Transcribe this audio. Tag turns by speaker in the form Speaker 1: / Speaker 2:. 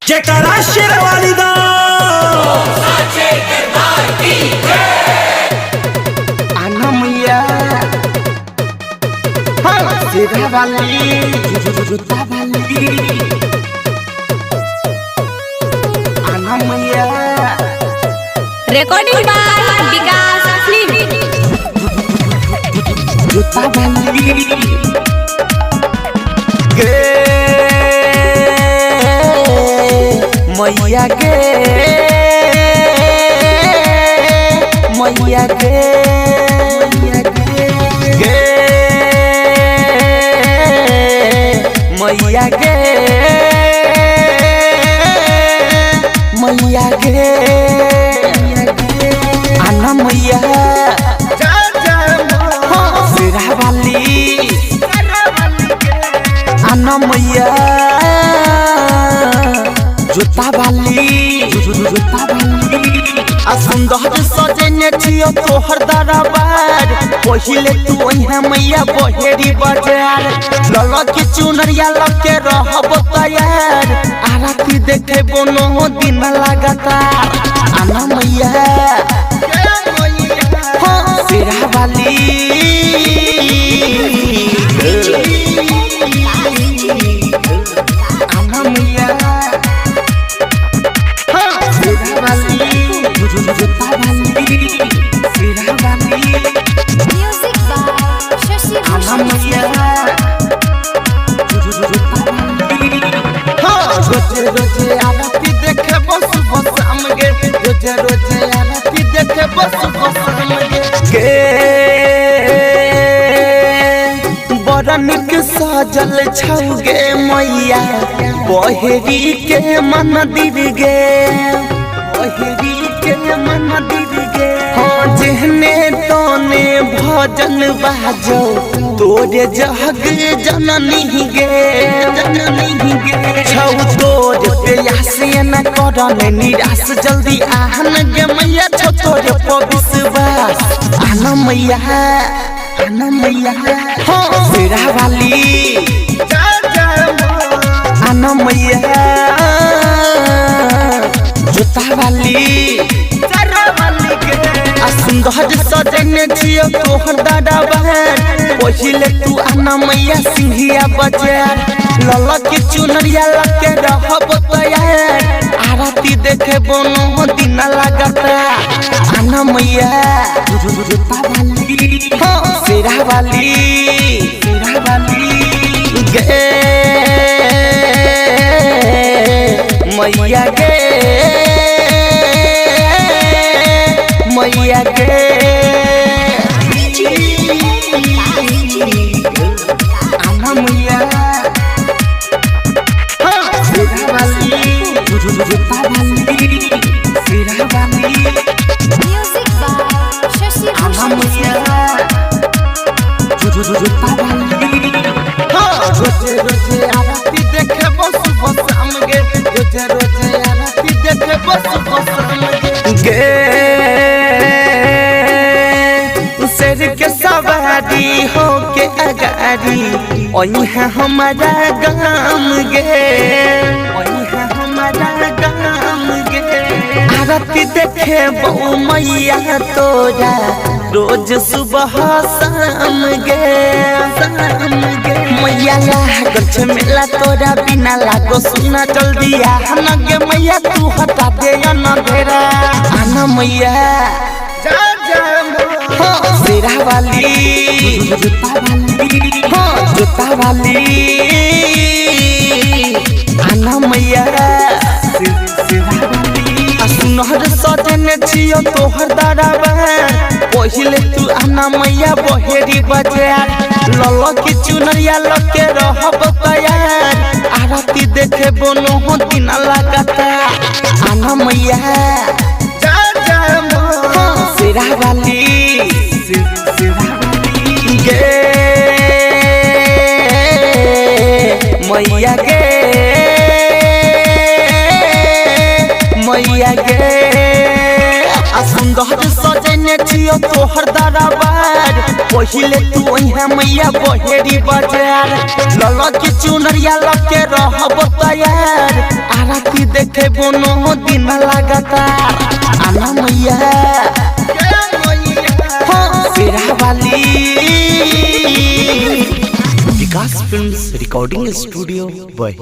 Speaker 1: जयकारा शेरवाली दा
Speaker 2: साचे दरबार की जय।
Speaker 3: आना मैया सीधा वाली जुता वाली आना मैया
Speaker 4: रिकॉर्डिंग बाय विकास फिल्म
Speaker 3: जुता वाली गे मैया गे मैया गे गे मैया गे मैया गे आना मैया सिरा वाली आना मैया जुता वाली आ सुंदर सजने छियो तोहर दरबार पहिले तू ओहे मैया बहेरी बाजार लल के चुनरिया लके रहब तैयार आरती देखे बोनो दिन लगातार आना मैया सिरा वाली आना मैया सिरा वाली जुता वाली सिरा वाली
Speaker 4: म्यूजिक बाय शशि
Speaker 3: आना मैया जुता वाली रोजे रोजे आरती देखे बस बस हमगे रोजे रोजे आरती देखे बस बस हमगे बरन के सजल छौगे मैया बहेरी के मंदिर गे बहेरी के मंदिर गे हाँ जेहने तोने भजन बाजो तोरे जग जननी गे छौ तोरे प्यास न करन निराश जल्दी आहन गे मैया छौ तोरे पर विश्वास आना मैया हाँ सिरा वाली आना मैया जुता वाली आ सुंदर सजने छियो तोहर दादा बहन पहिले तू आना मैया सिंहिया बाजार लल के चुनरिया लके रहब तैयार आरती देखे बोनो दिन लगातार आना मैया जुता वाली सिरा वाली गे मैया गे मैया गे आना मैया सिरा वाली जुता वाली सिरा वाली
Speaker 4: म्यूजिक बाय शशि
Speaker 3: आना मैया जुता वाली रोजे रोजे आरती देखे बस बस हमगे रोजे रोजे आरती देखे बस बस हमगे गे शेर के सवारी हो के अगारी ओही है हमारा गाम गे ओही है हमारा गाम गे आरती देखे बहु मैया तोरा रोज सुबह शाम गे मैया गछ मेला तोरा बिना लागो सुना जल्दी आना गे मैया तू हटा दे अंधेरा आना मैया सिरा वाली जुता वाली आना मैया सिरा वाली आ सुनहर सजने छियो तोहर दरबार पहिले तू आना मैया बहेरी बाजार लल के चुनरिया लके रहब तैयार आरती देखे बोनो दिन लगातार आना मैया सिरा वाली गे मैया गे मैया गे आ सुंदर सजने छियो तोहर दरबार पहिले तू ओहे मैया बहेरी बाजार लल के चुनरिया लके रहब तैयार आरती देखे बोनो दिन लगातार आना मैया शेरा वाली। विकास फिल्म्स रिकॉर्डिंग स्टूडियो बॉय।